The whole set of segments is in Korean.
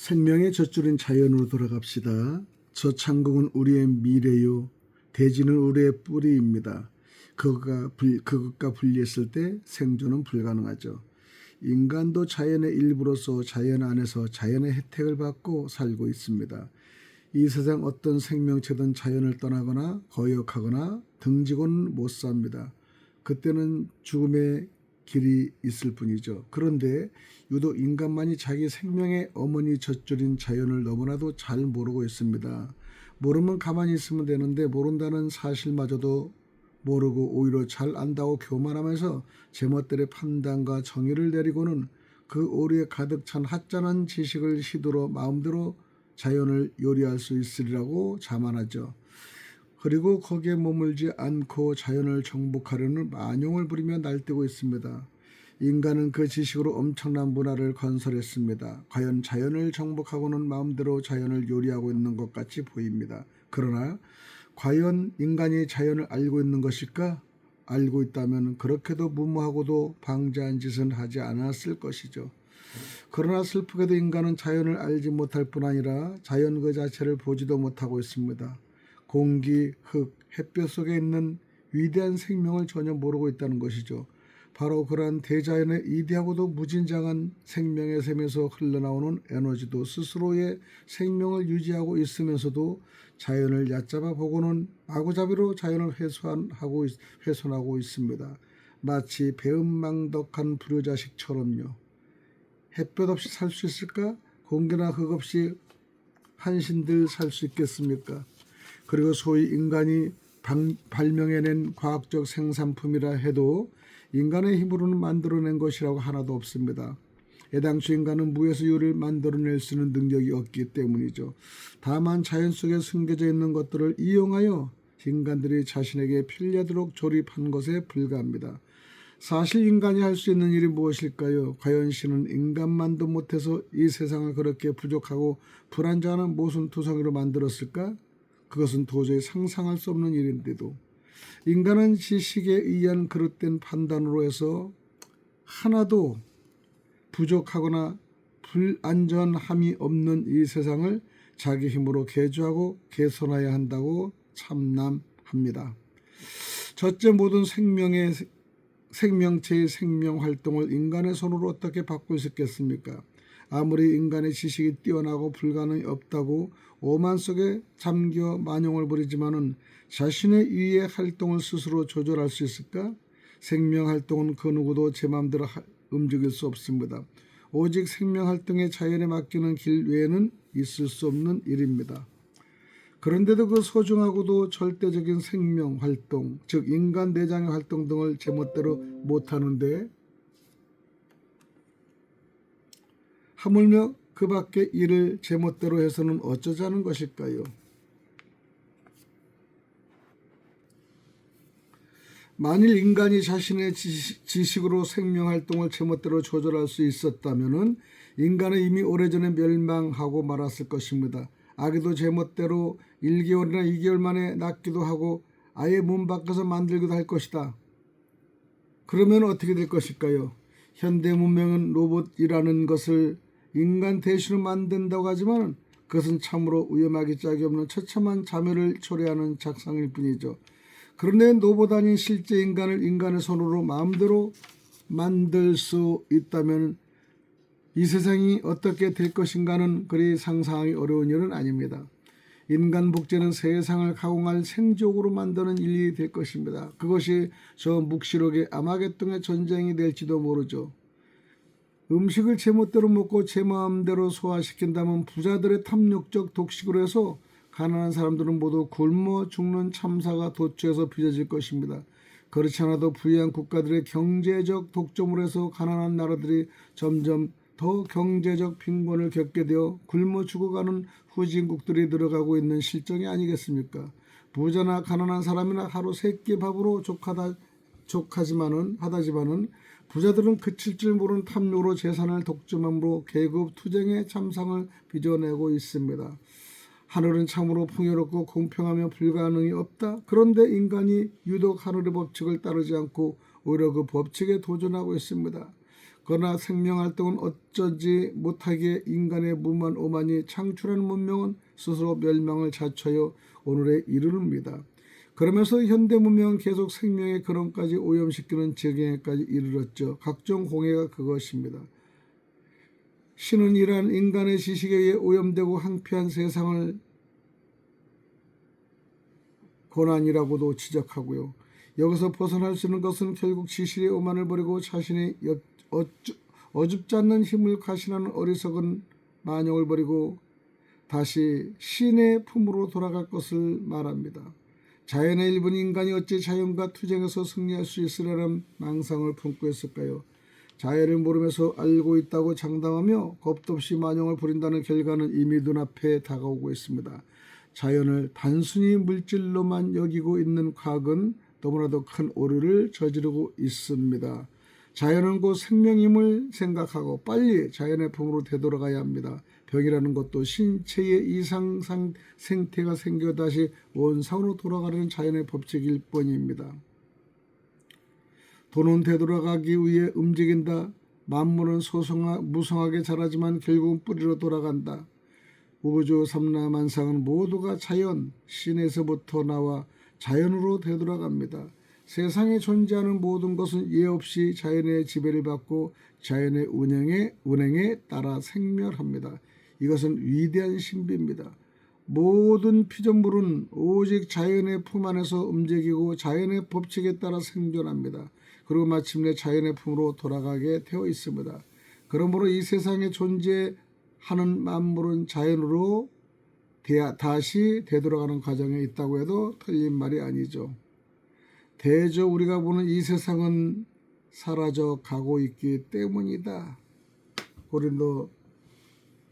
생명의 젖줄인 자연으로 돌아갑시다. 저창국은 우리의 미래요, 대지는 우리의 뿌리입니다. 그것과 분리했을 때 생존은 불가능하죠. 인간도 자연의 일부로서 자연 안에서 자연의 혜택을 받고 살고 있습니다. 이 세상 어떤 생명체든 자연을 떠나거나 거역하거나 등지고는 못 삽니다. 그때는 죽음의 길이 있을 뿐이죠. 그런데 유독 인간만이 자기 생명의 어머니 젖줄인 자연을 너무나도 잘 모르고 있습니다. 모르면 가만히 있으면 되는데 모른다는 사실마저도 모르고 오히려 잘 안다고 교만하면서 제멋대로 판단과 정의를 내리고는 그 오류에 가득 찬 하찮은 지식을 시도로 마음대로 자연을 요리할 수 있으리라고 자만하죠. 그리고 거기에 머물지 않고 자연을 정복하려는 만용을 부리며 날뛰고 있습니다. 인간은 그 지식으로 엄청난 문화를 건설했습니다. 과연 자연을 정복하고는 마음대로 자연을 요리하고 있는 것 같이 보입니다. 그러나 과연 인간이 자연을 알고 있는 것일까? 알고 있다면 그렇게도 무모하고도 방자한 짓은 하지 않았을 것이죠. 그러나 슬프게도 인간은 자연을 알지 못할 뿐 아니라 자연 그 자체를 보지도 못하고 있습니다. 공기, 흙, 햇볕 속에 있는 위대한 생명을 전혀 모르고 있다는 것이죠. 바로 그러한 대자연의 이대하고도 무진장한 생명의 셈에서 흘러나오는 에너지도 스스로의 생명을 유지하고 있으면서도 자연을 얕잡아 보고는 마구잡이로 자연을 훼손하고 있습니다. 마치 배은망덕한 불효자식처럼요. 햇볕 없이 살 수 있을까? 공기나 흙 없이 한신들 살 수 있겠습니까? 그리고 소위 인간이 발명해낸 과학적 생산품이라 해도 인간의 힘으로는 만들어낸 것이라고 하나도 없습니다. 애당초 인간은 무에서 유를 만들어낼 수 있는 능력이 없기 때문이죠. 다만 자연 속에 숨겨져 있는 것들을 이용하여 인간들이 자신에게 편리하도록 조립한 것에 불과합니다. 사실 인간이 할 수 있는 일이 무엇일까요? 과연 신은 인간만도 못해서 이 세상을 그렇게 부족하고 불안정한 모순투성이로 만들었을까? 그것은 도저히 상상할 수 없는 일인데도 인간은 지식에 의한 그릇된 판단으로 해서 하나도 부족하거나 불안전함이 없는 이 세상을 자기 힘으로 개조하고 개선해야 한다고 참남합니다. 첫째, 모든 생명체의 생명활동을 인간의 손으로 어떻게 바꿀 수 있겠습니까? 아무리 인간의 지식이 뛰어나고 불가능이 없다고 오만 속에 잠겨 만용을 부리지만은 자신의 위의 활동을 스스로 조절할 수 있을까? 생명활동은 그 누구도 제 마음대로 움직일 수 없습니다. 오직 생명활동의 자연에 맡기는 길 외에는 있을 수 없는 일입니다. 그런데도 그 소중하고도 절대적인 생명활동, 즉 인간 내장의 활동 등을 제멋대로 못하는데 하물며 그 밖의 일을 제멋대로 해서는 어쩌자는 것일까요? 만일 인간이 자신의 지식으로 생명활동을 제멋대로 조절할 수 있었다면 인간은 이미 오래전에 멸망하고 말았을 것입니다. 아기도 제멋대로 1개월이나 2개월 만에 낳기도 하고 아예 몸 바꿔서 만들기도 할 것이다. 그러면 어떻게 될 것일까요? 현대 문명은 로봇이라는 것을 인간 대신으로 만든다고 하지만 그것은 참으로 위험하기 짝이 없는 처참한 자멸을 초래하는 작상일 뿐이죠. 그런데 로봇 아닌 실제 인간을 인간의 손으로 마음대로 만들 수 있다면 이 세상이 어떻게 될 것인가는 그리 상상하기 어려운 일은 아닙니다. 인간 복제는 세상을 가공할 생족으로 만드는 일이 될 것입니다. 그것이 저 묵시록의 아마겟돈의 전쟁이 될지도 모르죠. 음식을 제멋대로 먹고 제 마음대로 소화시킨다면 부자들의 탐욕적 독식으로 해서 가난한 사람들은 모두 굶어 죽는 참사가 도처에서 빚어질 것입니다. 그렇지 않아도 부유한 국가들의 경제적 독점으로 해서 가난한 나라들이 점점 더 경제적 빈곤을 겪게 되어 굶어 죽어가는 후진국들이 늘어가고 있는 실정이 아니겠습니까? 부자나 가난한 사람이나 하루 3끼 밥으로 족하지만은 부자들은 그칠 줄 모르는 탐욕으로 재산을 독점함으로 계급 투쟁의 참상을 빚어내고 있습니다. 하늘은 참으로 풍요롭고 공평하며 불가능이 없다. 그런데 인간이 유독 하늘의 법칙을 따르지 않고 오히려 그 법칙에 도전하고 있습니다. 그러나 생명활동은 어쩌지 못하게 인간의 무모한 오만이 창출한 문명은 스스로 멸망을 자처하여 오늘에 이르릅니다. 그러면서 현대 문명은 계속 생명의 근원까지 오염시키는 지경에까지 이르렀죠. 각종 공해가 그것입니다. 신은 이러한 인간의 지식에 의해 오염되고 항폐한 세상을 고난이라고도 지적하고요. 여기서 벗어날 수 있는 것은 결국 지실의 오만을 버리고 자신의 어줍지 않는 힘을 가신하는 어리석은 만용을 버리고 다시 신의 품으로 돌아갈 것을 말합니다. 자연의 일부는 인간이 어찌 자연과 투쟁해서 승리할 수 있으려는 망상을 품고 있을까요? 자연을 모르면서 알고 있다고 장담하며 겁도 없이 만용을 부린다는 결과는 이미 눈앞에 다가오고 있습니다. 자연을 단순히 물질로만 여기고 있는 과학은 너무나도 큰 오류를 저지르고 있습니다. 자연은 곧 생명임을 생각하고 빨리 자연의 품으로 되돌아가야 합니다. 병이라는 것도 신체의 이상 생태가 생겨 다시 원상으로 돌아가는 자연의 법칙일 뿐입니다. 돈은 되돌아가기 위해 움직인다. 만물은 무성하게 자라지만 결국은 뿌리로 돌아간다. 우주 삼라만상은 모두가 자연, 신에서부터 나와 자연으로 되돌아갑니다. 세상에 존재하는 모든 것은 예 없이 자연의 지배를 받고 자연의 운행에 따라 생멸합니다. 이것은 위대한 신비입니다. 모든 피조물은 오직 자연의 품 안에서 움직이고 자연의 법칙에 따라 생존합니다. 그리고 마침내 자연의 품으로 돌아가게 되어 있습니다. 그러므로 이 세상에 존재하는 만물은 자연으로 다시 되돌아가는 과정에 있다고 해도 틀린 말이 아니죠. 대저 우리가 보는 이 세상은 사라져 가고 있기 때문이다. 고린도전서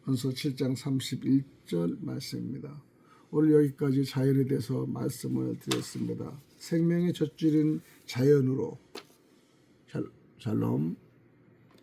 7장 31절 말씀입니다. 오늘 여기까지 자연에 대해서 말씀을 드렸습니다. 생명의 젖줄인 자연으로 샬롬.